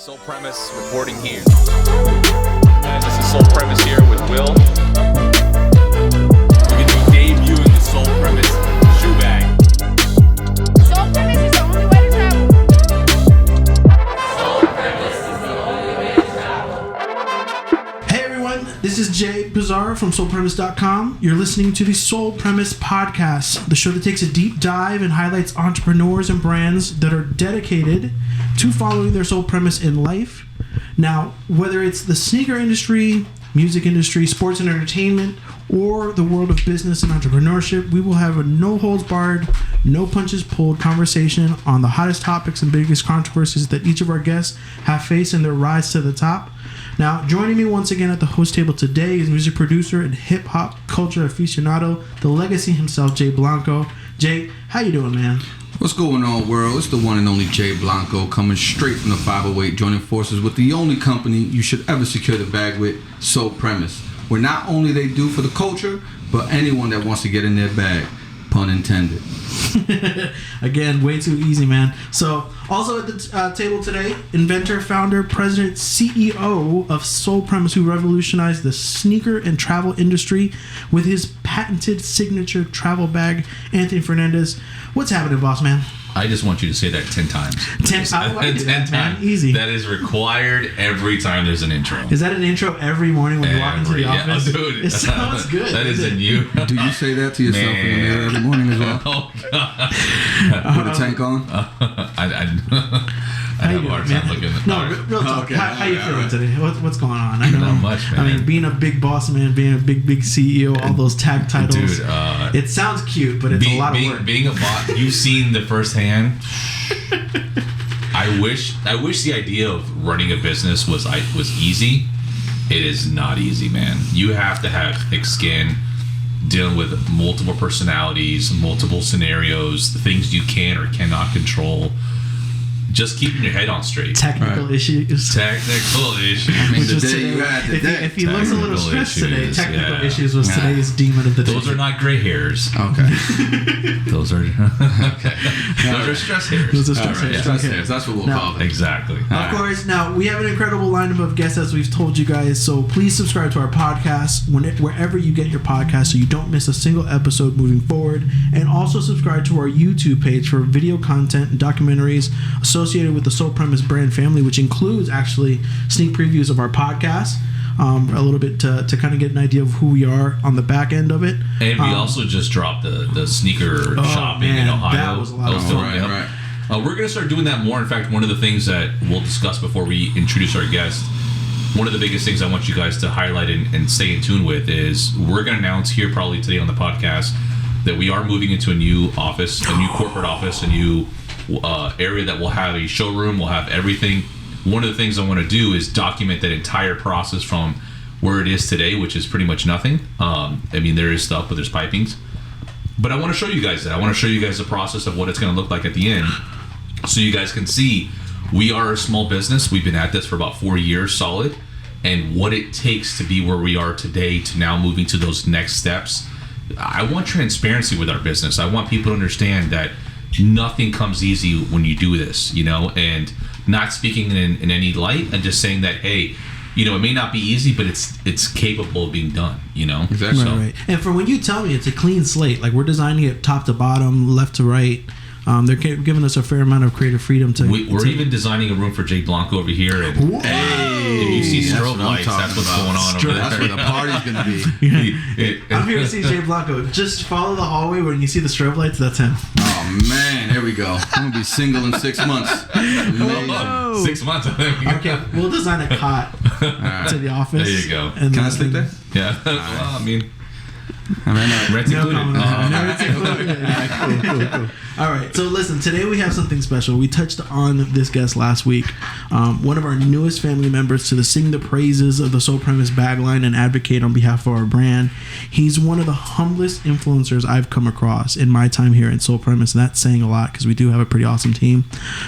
Soul Premise reporting here. Guys, this is Soul Premise here with Will. We're going to be debuting the Soul Premise shoe bag. Soul Premise is the only way to travel. Soul Premise is the only way to travel. Hey everyone, this is Jay Bizarre from SoulPremise.com. You're listening to the Soul Premise Podcast, the show that takes a deep dive and highlights entrepreneurs and brands that are dedicated to following their soul premise in life. Now, whether it's the sneaker industry, music industry, sports and entertainment, or the world of business and entrepreneurship, we will have a no-holds-barred, no-punches-pulled conversation on the hottest topics and biggest controversies that each of our guests have faced in their rise to the top. Now, joining me once again at the host table today is music producer and hip-hop culture aficionado, the legacy himself, Jay Blanco. Jay, how you doing, man? What's going on, world? It's the one and only Jay Blanco coming straight from the 508, joining forces with the only company you should ever secure the bag with, Soul Premise, where not only they do for the culture, but anyone that wants to get in their bag, pun intended. Again, way too easy, man. So, also at the table today, inventor, founder, president, CEO of Soul Premise, who revolutionized the sneaker and travel industry with his patented signature travel bag, Anthony Fernandez. What's happening, boss man? I just want you to say that 10 times. 10 times. Easy. That is required every time there's an intro. Is that an intro every morning when you walk into the office? Yeah, dude. It sounds good. That is in you. Do you say that to yourself in the mirror every morning as well? Oh, God. Put a tank on? I have a hard time looking at the No, real talk. Okay. How you feeling today? What's going on? I know. Not much, man. I mean, being a big boss man, being a big CEO, all those tag titles. Dude, it sounds cute, but it's a lot of work. Being a boss, you've seen the firsthand. I wish the idea of running a business was easy. It is not easy, man. You have to have thick skin, dealing with multiple personalities, multiple scenarios, the things you can or cannot control. Just keeping your head on straight. Technical issues. Technical issues. I mean, Which was the day today, you had today. if he looks a little Technical stressed today, issues, technical yeah. issues was Yeah. today's demon of the day. Those are not gray hairs. Okay. Those are okay. Those are stress hairs. Those are stress All right. hairs. Stress Okay. hairs. That's what we'll Now- call them. Exactly. Of course, now we have an incredible lineup of guests as we've told you guys, so please subscribe to our podcast wherever you get your podcast so you don't miss a single episode moving forward, and also subscribe to our YouTube page for video content and documentaries associated with the Soul Premise brand family, which includes actually sneak previews of our podcast, a little bit to kind of get an idea of who we are on the back end of it. And we also just dropped the sneaker shopping man, in Ohio. that was a lot of dope, fun. yep. Right. We're going to start doing that more. In fact, one of the things that we'll discuss before we introduce our guest, one of the biggest things I want you guys to highlight and stay in tune with is we're going to announce here probably today on the podcast that we are moving into a new office, a new corporate office, a new area that will have a showroom, will have everything. One of the things I want to do is document that entire process from where it is today, which is pretty much nothing. I mean, there is stuff, but there's pipings. But I want to show you guys that. I want to show you guys the process of what it's going to look like at the end, so you guys can see we are a small business. We've been at this for about 4 years solid, and what it takes to be where we are today to now moving to those next steps. I want transparency with our business. I want people to understand that nothing comes easy when you do this, and not speaking in any light and just saying that, hey, it may not be easy, but it's capable of being done, Exactly. Right. And for when you tell me it's a clean slate, like we're designing it top to bottom, left to right, they're giving us a fair amount of creative freedom to. We're even designing a room for Jay Blanco over here. And Hey, if you see that's strobe what I'm lights, talking that's what's about. going on over there. That's where the party's going to be. I'm here to see Jay Blanco. Just follow the hallway when you see the strobe lights. That's him. Oh, man. There we go. I'm going to be single in 6 months. Amazing. Whoa. 6 months, I think. Okay, we'll design a cot to the office. There you go. And Can I sleep there? Yeah. Well, I mean, rent's No included. comment. Rent's included. Cool. All right, so listen, today we have something special. We touched on this guest last week. One of our newest family members to sing the praises of the Soul Premise bagline and advocate on behalf of our brand. He's one of the humblest influencers I've come across in my time here at Soul Premise, and that's saying a lot because we do have a pretty awesome team.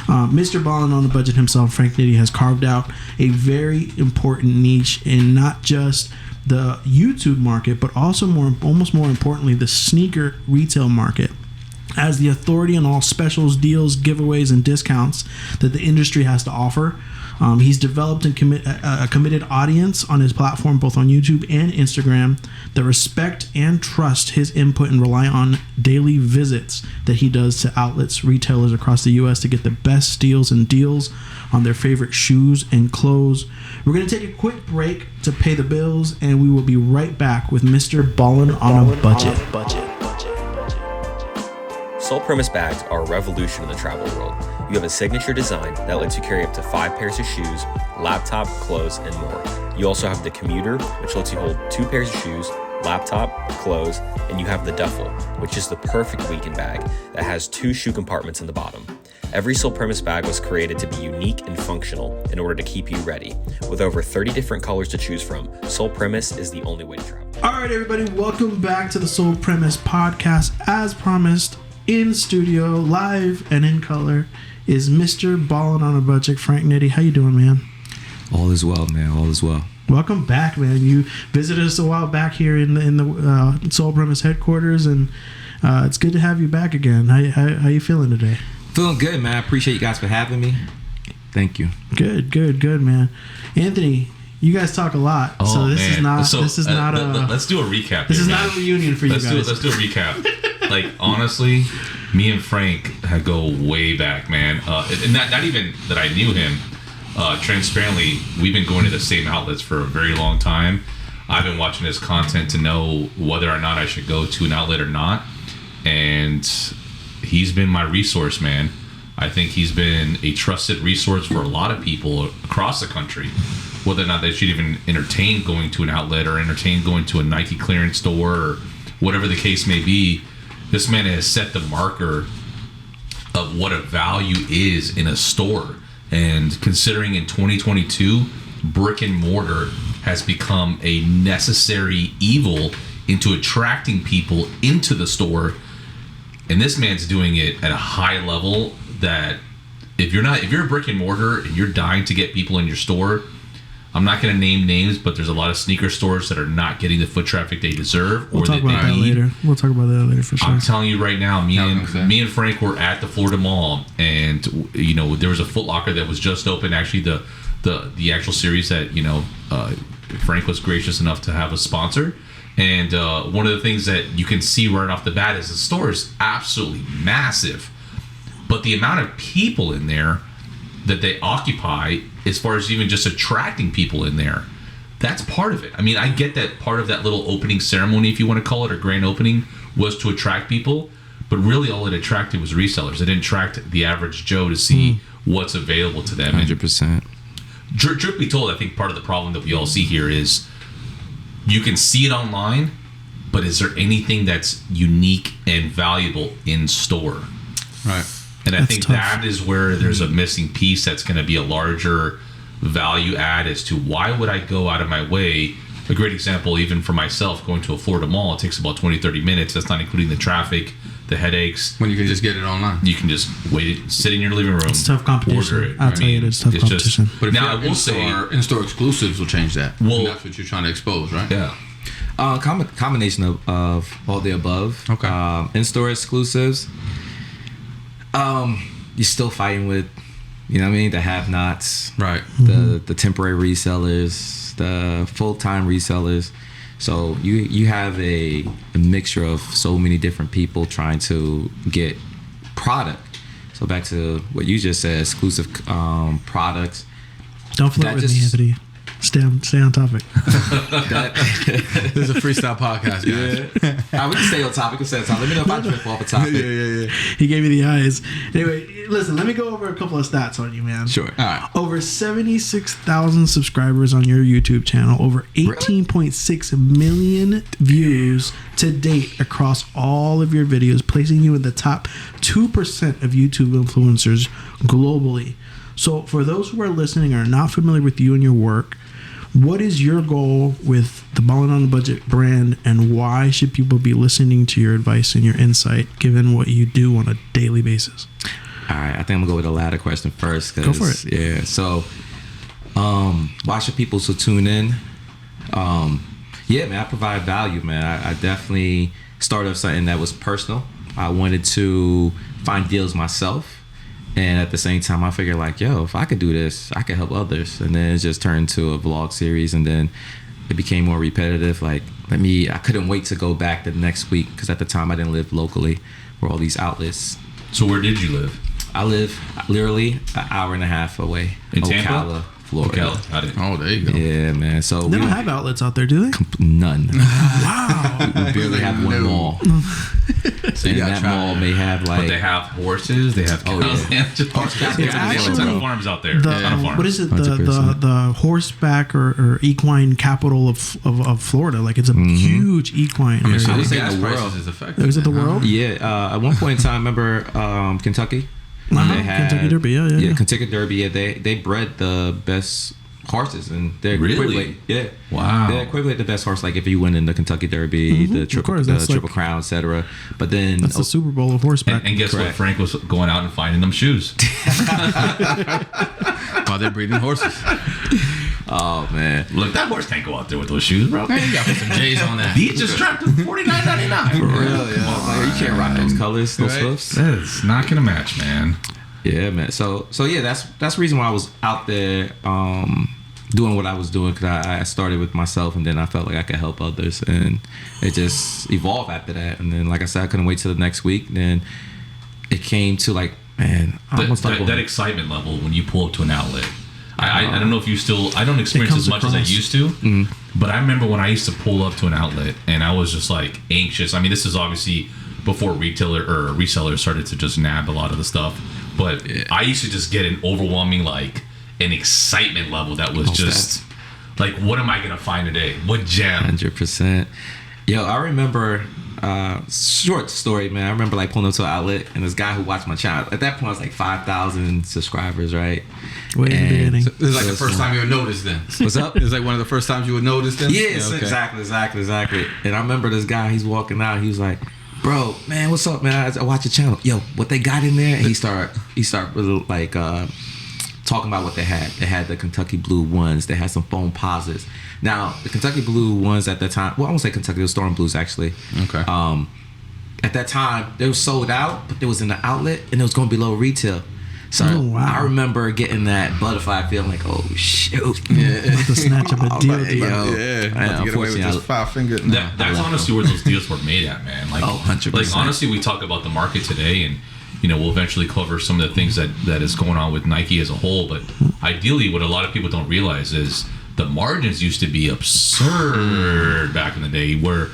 MrBallinOnABudget himself, Frank Nitty, has carved out a very important niche in not just the YouTube market, but also almost more importantly, the sneaker retail market. As the authority on all specials, deals, giveaways, and discounts that the industry has to offer, He's developed and a committed audience on his platform, both on YouTube and Instagram, that respect and trust his input and rely on daily visits that he does to outlets, retailers across the U.S. to get the best steals and deals on their favorite shoes and clothes. We're going to take a quick break to pay the bills, and we will be right back with Mr. Ballin' on a Budget. Sole premise bags are a revolution in the travel world. You have a signature design that lets you carry up to 5 pairs of shoes, laptop, clothes, and more. You also have the commuter, which lets you hold 2 pairs of shoes, laptop, clothes, and you have the duffel, which is the perfect weekend bag that has 2 shoe compartments in the bottom. Every Sole Premise bag was created to be unique and functional in order to keep you ready. With over 30 different colors to choose from, Sole Premise is the only way to travel. All right, everybody, welcome back to the Sole Premise podcast. As promised, in studio, live and in color, is Mr. Ballin' on a Budget, Frank Nitty. How you doing, man? All is well, man. All is well. Welcome back, man. You visited us a while back here in the Sole Premise headquarters, and it's good to have you back again. How you feeling today? Feeling good, man. I appreciate you guys for having me. Thank you. Good, man. Anthony, you guys talk a lot, so this is not. Let's do a recap. This is not a reunion for you guys. Let's do a recap. Like, honestly, me and Frank go way back, man. And not even that I knew him. Transparently, we've been going to the same outlets for a very long time. I've been watching his content to know whether or not I should go to an outlet or not, and he's been my resource, man. I think he's been a trusted resource for a lot of people across the country, whether or not they should even entertain going to an outlet or entertain going to a Nike clearance store or whatever the case may be. This man has set the marker of what a value is in a store. And considering in 2022, brick and mortar has become a necessary evil into attracting people into the store. And this man's doing it at a high level that if you're a brick and mortar and you're dying to get people in your store, I'm not going to name names, but there's a lot of sneaker stores that are not getting the foot traffic they deserve. We'll talk about that later. We'll talk about that later for sure. I'm telling you right now, me and Frank were at the Florida Mall, and there was a Foot Locker that was just open. Actually, the actual series that Frank was gracious enough to have a sponsor. And one of the things that you can see right off the bat is the store is absolutely massive, but the amount of people in there that they occupy, as far as even just attracting people in there, that's part of it. I mean, I get that part of that little opening ceremony, if you want to call it, or grand opening, was to attract people, but really all it attracted was resellers. It didn't attract the average Joe to see what's available to them. 100%. Truth be told, I think part of the problem that we all see here is you can see it online, but is there anything that's unique and valuable in store? Right. And I That's think tough. that is where there's a missing piece that's going to be a larger value add as to why would I go out of my way. A great example, even for myself, going to a Florida mall, it takes about 20, 30 minutes. That's not including the traffic, the headaches. When you can just get it online. You can just wait, sit in your living room. It's tough competition. Order it. I'll tell you, it is tough competition. But if now, I you're will say, in-store exclusives will change that. Well- And that's what you're trying to expose, right? yeah. Combination of all the above. Okay. In-store exclusives. You're still fighting with, the have-nots. Right. The temporary resellers, the full-time resellers. So you have a mixture of so many different people trying to get product. So back to what you just said, exclusive products. Don't flirt That with me, just- Anthony. Stay on topic. This is a freestyle podcast, guys. We can stay on topic. Let me know if I drift off a topic. Yeah. He gave me the eyes. Anyway, listen, let me go over a couple of stats on you, man. Sure. All right. Over 76,000 subscribers on your YouTube channel. Over 18.6 million views to date across all of your videos, placing you in the top 2% of YouTube influencers globally. So for those who are listening and are not familiar with you and your work, what is your goal with the Ballin' on a Budget brand, and why should people be listening to your advice and your insight given what you do on a daily basis? All right, I think I'm gonna go with the latter question first. Go for it. Yeah. So, why should people still tune in? Yeah, man, I provide value, man. I definitely started off something that was personal. I wanted to find deals myself, And at the same time, I figured like, yo, if I could do this, I could help others. And then it just turned to a vlog series, and then it became more repetitive. Like, I couldn't wait to go back the next week because at the time I didn't live locally where all these outlets. So where did you live? I live literally an hour and a half away In Tampa? Ocala, Florida. Ocala. Got it. Oh, there you go. Yeah, man. So They don't have outlets out there, do they? none. Wow. We barely have one mall. So you And gotta that try mall it. may have But like they have horses. They have cows. yeah. They have just It's a ton actually of farms out there. the, A ton of farms. what is it? The 100%. the horseback or equine capital of Florida. Like it's a huge equine area. I would say gas in the prices world. is effective. Is it the man, huh? world? Yeah, at one point in time, remember Kentucky? Kentucky Derby, yeah. Kentucky Derby. Yeah, they bred the best horses, and they're Really? equivalent. Yeah, Wow. They're equivalent the best horse. Like if you win in the Kentucky Derby, the triple, course, the that's triple like- Crown, etc. But then That's the Super Bowl of horseback. And guess what? Correct. Frank was going out and finding them shoes. While they're breeding horses. oh man, Look, that horse can't go out there with those shoes, bro. Hey, you got to put some J's on that. He just dropped them $49.99. for real, yeah. Like, you can't rock those colors, those Right. hoofs. That's not gonna match, man. Yeah, man. So yeah, that's the reason why I was out there doing what I was doing, because I started with myself, and then I felt like I could help others, and it just evolved after that. And then, like I said, I couldn't wait till the next week. Then it came to like, man, I That, almost that, that excitement level when you pull up to an outlet. I don't know if you still. I don't experience comes as much as I across. used to, but I remember when I used to pull up to an outlet and I was just like anxious. I mean, this is obviously before retailer or resellers started to just nab a lot of the stuff, but I used to just get an overwhelming an excitement level that was just like, what am I gonna find today? What gem? 100%. Yo, I remember. Short story, man. I remember like pulling up to an outlet, and this guy who watched my channel. At that point, I was like 5,000 subscribers, right? Way in the And- beginning. This is like the first time you would notice them. What's up? It's like one of the first times you would notice them? Yes, okay. exactly. And I remember this guy, he's walking out, he was like, bro, man, what's up, man? I watch your channel. Yo, what they got in there? And he start like talking about what they had. They had the Kentucky Blue ones. They had some foam posits. Now, the Kentucky Blue ones at that time, well, I won't say Kentucky, it was Storm Blues actually. Okay. At that time, they were sold out, but they was in the outlet, and it was going to be low retail. So Oh, wow. I remember getting that butterfly feeling like, oh, shoot. About to snatch up a deal. Like, yo. Yeah, Man, about to get away with unfortunately, this 5 finger. That's honestly where those deals were made at, man. Like, 100%. Like honestly, we talk about the market today, and we'll eventually cover some of the things that is going on with Nike as a whole. But ideally, what a lot of people don't realize is the margins used to be absurd back in the day. Where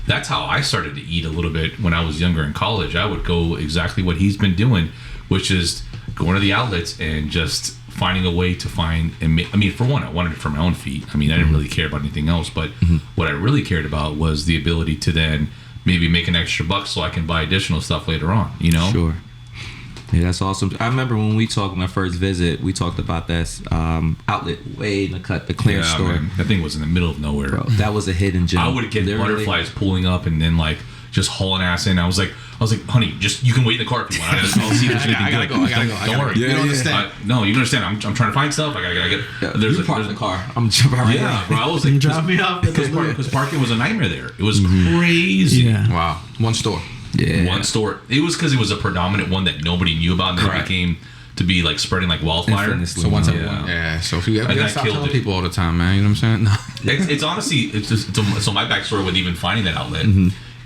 that's how I started to eat a little bit when I was younger in college. I would go exactly what he's been doing, which is going to the outlets and just finding a way to find. And I mean, for one, I wanted it for my own feet. I mean, I didn't really care about anything else. But what I really cared about was the ability to then maybe make an extra buck so I can buy additional stuff later on. Sure. Yeah, that's awesome. I remember when we talked, my first visit, we talked about that outlet way in the cut, the clearance store. Man, that thing was in the middle of nowhere. Bro, that was a hidden gem. I would get Literally. butterflies pulling up and then just hauling ass in. I was like, honey, just you can wait in the car if you want. I'll see if there's anything I gotta good. go, I gotta go. Don't worry. You don't understand. No, you don't understand. I'm trying to find stuff. I gotta get. You park the car. I'm jumping right Yeah, now. bro. I was Can you like, drop me off? because parking was a nightmare there. It was crazy. Yeah. Wow. One store. Yeah. One store. It was because it was a predominant one that nobody knew about, and then it Correct. became to be like spreading like wildfire. Infinitely. So once Yeah. everyone. Yeah. So if you And gotta that stop killed telling it. people all the time, man. You know what I'm saying? No. It's honestly, it's just so my backstory with even finding that outlet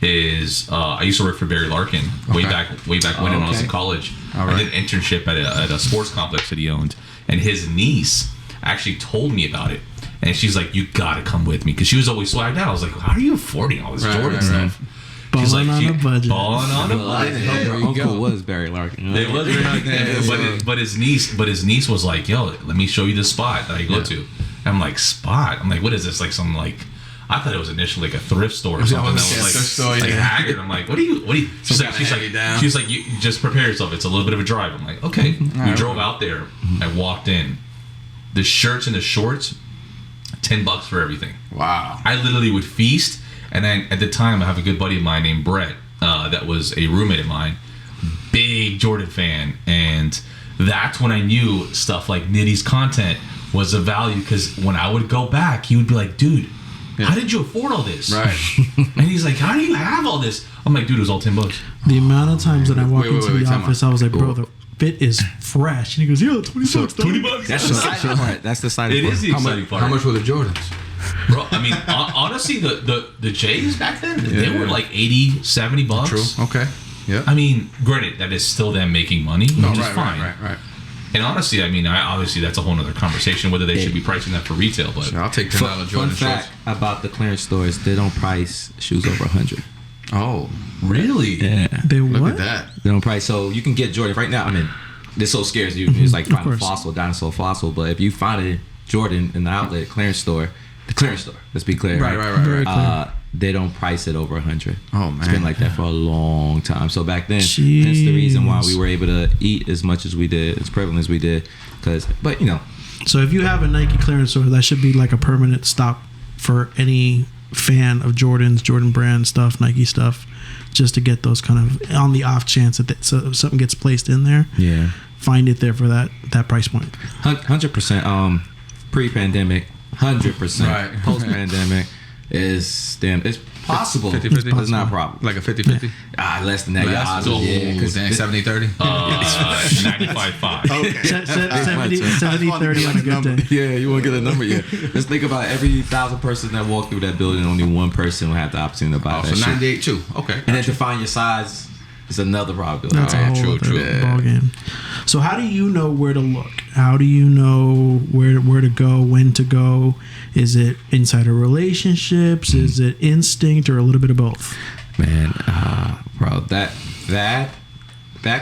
is I used to work for Barry Larkin way back when I was in college. All I right. did an internship at a sports complex that he owned, and his niece actually told me about it, and she's like, "You gotta come with me," because she was always swagged out. I was like, "How are you affording all this Right, Jordan right, stuff?" She's Balling on a budget. Balling on a budget. Her you uncle go. was Barry Larkin. It was very nice. But his niece was like, "Yo, let me show you this spot that I go to." And I'm like, "Spot?" I'm like, "What is this? Like some like." I thought it was initially like a thrift store or something that was like, thrift store, like yeah. Haggard. I'm like, what do you? She's like, you just prepare yourself. It's a little bit of a drive. I'm like, okay. We drove out there. I walked in. The shirts and the shorts, $10 for everything. Wow. I literally would feast. And then at the time, I have a good buddy of mine named Brett that was a roommate of mine, big Jordan fan. And that's when I knew stuff like Nitty's content was of value, because when I would go back, he would be like, dude, how did you afford all this? Right. And he's like, how do you have all this? I'm like, dude, it was all $10. The amount of times that I walk Wait, into the time office, out. I was like, bro, fit is fresh. And he goes, yo, $20. $20. That's the exciting part. That's the exciting It part. is the exciting part. How much were the Jordans? Bro, I mean, honestly, the J's back then, they were like $80, $70. True. Okay. Yeah. I mean, granted, that is still them making money, which is fine. Right. And honestly, I mean, obviously that's a whole other conversation whether they should be pricing that for retail. But I'll take $10 Fun Jordan shorts. fact about the clearance stores, they don't price shoes over 100. Oh, really, Yeah. They look what? at that. They don't price. So you can get Jordan right now. I mean, this so scares you. It's like finding a course. fossil, dinosaur fossil. But if you find a Jordan in the outlet clearance store, the clearance store, let's be clear. Right. Very clear. They don't price it over 100. Oh, It's been man. like that for a long time. So back then, hence the reason why we were able to eat as much as we did, as prevalent as we did. But you know, So if you have a Nike clearance store, that should be like a permanent stop for any fan of Jordans, Jordan brand stuff, Nike stuff, just to get those kind of on the off chance that so something gets placed in there. yeah, Find it there for that price point. 100%. Pre-pandemic, 100%. Right. Post-pandemic is damn. It's possible, 50-50? but it's not a problem. Like a 50-50? Less than that. Your odds are- yeah, because 70-30? 95.5. 70-30 on a good day. Yeah, you want to get a number? Yeah. Let's think about every 1,000 person that walk through that building. Only one person will have the opportunity to buy Oh, that so shit. 98 too. Okay. And then to find your size is another probability. That's a whole true. other ball game. So how do you know where to look? How do you know where to go, when to go? Is it insider relationships? Is it instinct, or a little bit of both? Man, bro, that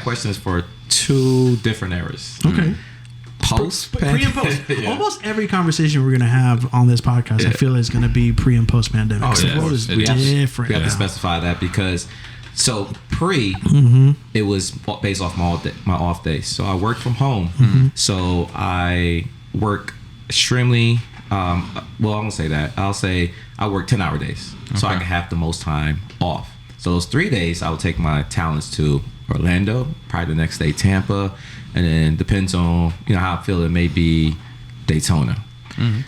question is for two different eras. Okay. Post, Pre and post. Yeah. Almost every conversation we're going to have on this podcast, I feel is going to be pre and post pandemic. Oh, The yeah. world is We have to- different. We have to now. specify that because so it was based off my off days. So I worked from home. So I work extremely. Well, I won't say that. I'll say I work 10-hour days, so I Okay. can have the most time off. So those 3 days, I would take my talents to Orlando, probably the next day Tampa, and then depends on how I feel, it may be Daytona.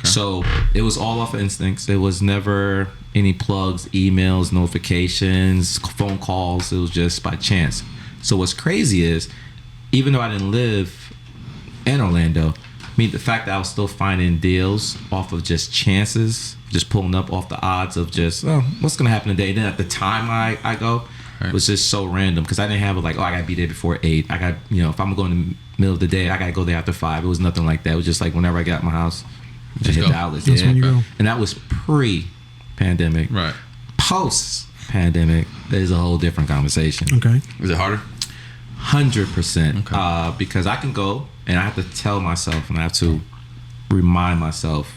So it was all off of instincts. There was never any plugs, emails, notifications, phone calls. It was just by chance. So what's crazy is, even though I didn't live in Orlando, I mean, the fact that I was still finding deals off of just chances, just pulling up off the odds of just, what's going to happen today? Then at the time I go, Right. it was just so random because I didn't have I got to be there before 8. I got, if I'm going in the middle of the day, I got to go there after 5. It was nothing like that. It was just like whenever I got my house, just hit go. the outlets. That's when you go. And that was pre-pandemic. Right. Post-pandemic, there's a whole different conversation. Okay. Is it harder? 100%. Okay. Because I can go and I have to tell myself and I have to remind myself,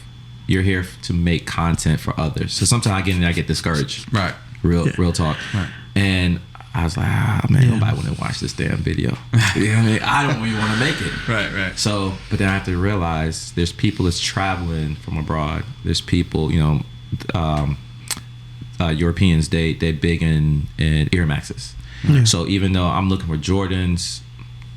you're here to make content for others. So sometimes I get discouraged. Right. Real talk. Right. And I was like, man, nobody want to watch this damn video. You know what I mean? I don't even want to make it. Right. So, but then I have to realize there's people that's traveling from abroad. There's people, Europeans, they big in Air Maxes. Yeah. So even though I'm looking for Jordans,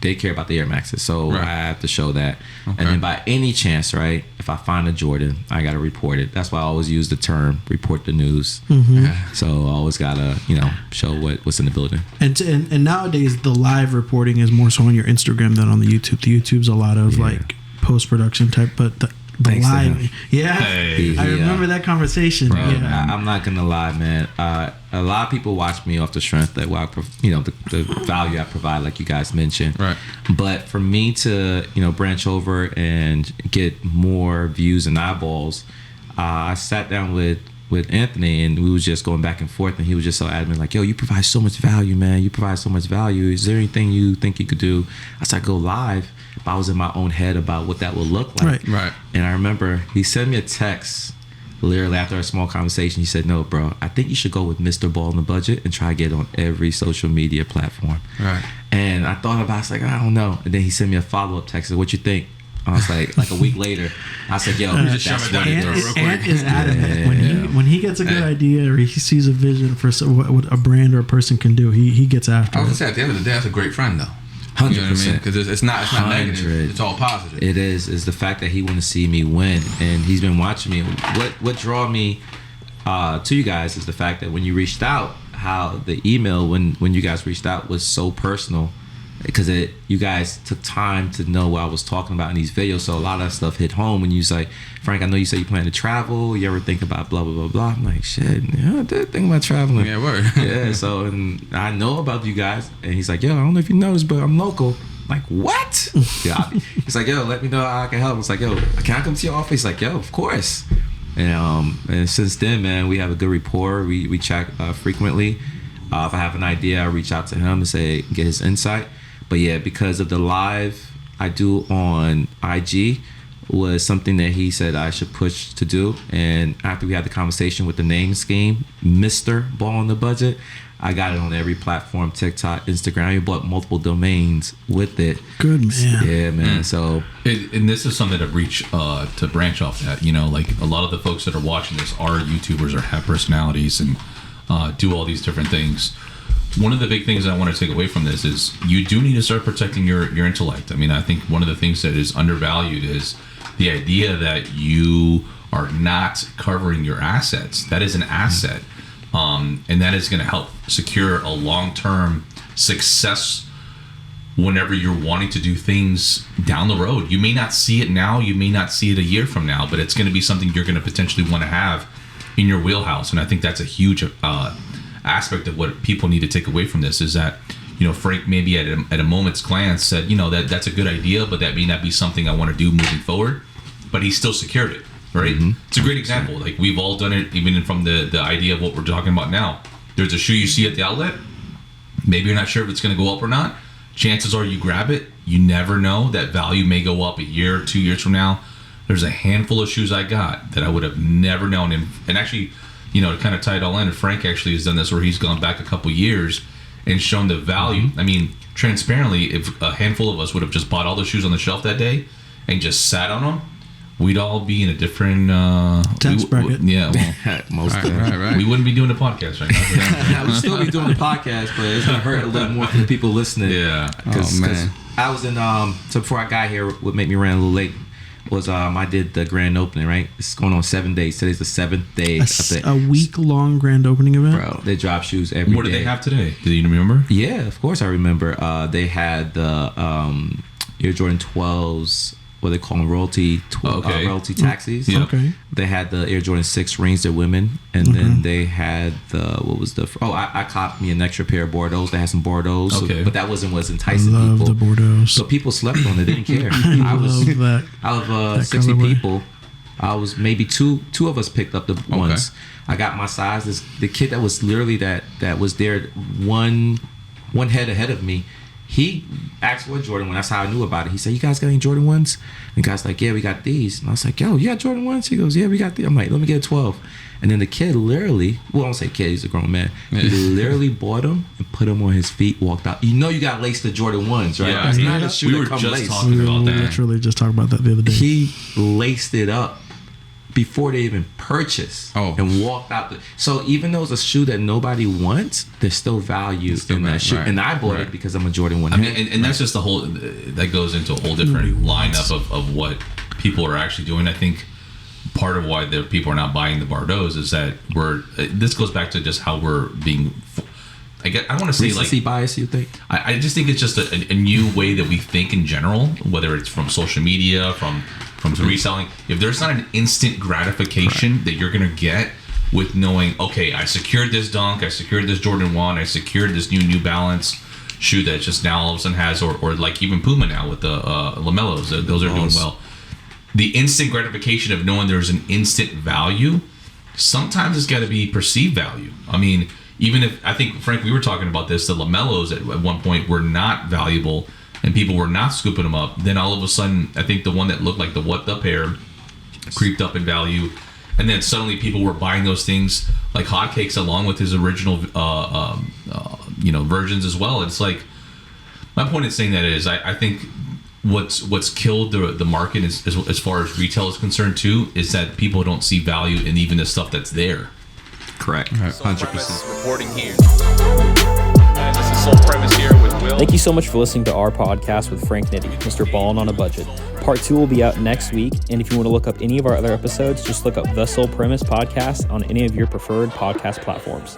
they care about the Air Maxes. So Right. I have to show that. Okay. And then by any chance, right, if I find a Jordan, I got to report it. That's why I always use the term report the news. So I always got to, show what's in the building. And nowadays the live reporting is more so on your Instagram than on the YouTube. The YouTube's a lot of like post production type, but the Thanks to live, him. yeah. Hey. I remember that conversation. Bro, Yeah. I'm not gonna lie, man. A lot of people watch me off the strength that the value I provide, like you guys mentioned. Right. But for me to branch over and get more views and eyeballs, I sat down with Anthony and we was just going back and forth, and he was just so adamant, like, yo, you provide so much value, man. You provide so much value. Is there anything you think you could do? I said, go live. But I was in my own head about what that would look like. Right. And I remember he sent me a text literally after a small conversation. He said, no, bro, I think you should go with MrBallinOnABudget and try to get on every social media platform. Right. And I thought about it. I was like, I don't know. And then he sent me a follow-up text. What you think? I was like a week later, I said, yo, just that's shove it down what your it throat is. real quick. Ant is adamant. Yeah. When he gets a good idea or he sees a vision for what a brand or a person can do, he gets after I was it. gonna say, at the end of the day, that's a great friend, though. 100%. You know what I mean? Because it's not negative. 100. It's all positive. It is the fact that he want to see me win, and he's been watching me. What draw me to you guys is the fact that when you reached out, how the email when you guys reached out was so personal, because you guys took time to know what I was talking about in these videos. So a lot of that stuff hit home when you was like, Frank, I know you said you plan to travel. You ever think about blah, blah, blah, blah. I'm like, shit, yeah, I did think about traveling. Yeah, word. Yeah, so and I know about you guys. And he's like, yo, I don't know if you noticed, but I'm local. I'm like, what? Yeah. He's like, yo, let me know how I can help. It's like, yo, can I come to your office? He's like, yo, of course. And since then, man, we have a good rapport. We chat frequently. If I have an idea, I reach out to him and say, get his insight. But yeah, because of the live I do on IG was something that he said I should push to do. And after we had the conversation with the name scheme, MrBallinOnABudget, I got it on every platform, TikTok, Instagram. I bought multiple domains with it. Good, man. Yeah, man. So And this is something to to branch off that. You know, like a lot of the folks that are watching this are YouTubers or have personalities and do all these different things. One of the big things I want to take away from this is you do need to start protecting your intellect. I mean, I think one of the things that is undervalued is the idea that you are not covering your assets. That is an asset. And that is going to help secure a long-term success whenever you're wanting to do things down the road. You may not see it now, you may not see it a year from now, but it's going to be something you're going to potentially want to have in your wheelhouse. And I think that's a huge aspect of what people need to take away from this is that, you know, Frank maybe at a moment's glance said, you know, that's a good idea, but that may not be something I want to do moving forward, but he still secured it, right? Mm-hmm. It's a great example. Like we've all done it, even from the idea of what we're talking about now. There's a shoe you see at the outlet. Maybe you're not sure if it's going to go up or not. Chances are you grab it. You never know. That value may go up a year, 2 years from now. There's a handful of shoes I got that I would have never known. And actually, you know, to kind of tie it all in, Frank actually has done this where he's gone back a couple years and shown the value. I mean, transparently, if a handful of us would have just bought all the shoes on the shelf that day and just sat on them, we'd all be in a different tax bracket. Yeah, well, most right. We wouldn't be doing the podcast right now. I would still be doing the podcast, but it's gonna hurt a little more for the people listening. Yeah. Cause I was in so before I got here, what made me run a little late was I did the grand opening, right? It's going on 7 days. Today's the 7th day. A week-long grand opening event? Bro, they drop shoes every day. What did they have today? Do you remember? Yeah, of course I remember. They had the Air Jordan 12s, what they call them, royalty taxis. Yeah. Okay. They had the Air Jordan 6 rings, they're women. And then they had I copped me an extra pair of Bordeaux. They had some Bordeaux. Okay. But that wasn't what's enticing Love people. the Bordeaux. So people slept on it, they didn't care. Love that. Out of 60 colorway. people, I was maybe two of us picked up the ones. I got my size. The kid that was literally that was there one head ahead of me. He asked for a Jordan 1. That's how I knew about it. He said, you guys got any Jordan 1s? And the guy's like, yeah, we got these. And I was like, yo, you got Jordan 1s? He goes, yeah, we got these. I'm like, let me get a 12. And then the kid literally, well, I don't say kid, he's a grown man. He literally bought them and put them on his feet, walked out. You know you got to lace the Jordan 1s, right? Yeah, It's not a shoe we that were come just laced. talking about that. Literally just talked about that the other day. He laced it up before they even purchased and walked out. So even though it's a shoe that nobody wants, there's still value in that shoe. Right. And I bought it because I'm a Jordan 1. I mean, and that's just the whole, that goes into a whole different lineup of what people are actually doing. I think part of why the people are not buying the Bordeaux is that this goes back to just how we're being, I want to say recency bias, you think? I just think it's just a new way that we think in general, whether it's from social media, from reselling. If there's not an instant gratification that you're going to get with knowing, okay, I secured this Dunk, I secured this Jordan 1, I secured this New Balance shoe that just now all of a sudden has, or like even Puma now with the Lamellos, those are doing well. The instant gratification of knowing there's an instant value, sometimes it's got to be perceived value. I mean, even if, I think, Frank, we were talking about this, the Lamellos at one point were not valuable and people were not scooping them up. Then all of a sudden, I think the one that looked like the what-the pair creeped up in value. And then suddenly people were buying those things like hotcakes along with his original versions as well. It's like, my point in saying that is, I think what's killed the market as far as retail is concerned too, is that people don't see value in even the stuff that's there. Correct. 100%. Reporting here. This is Sole Premise here with Will. Thank you so much for listening to our podcast with Frank Nitty, Mr. Ballin' on a Budget. Part 2 will be out next week, and if you want to look up any of our other episodes, just look up The Sole Premise Podcast on any of your preferred podcast platforms.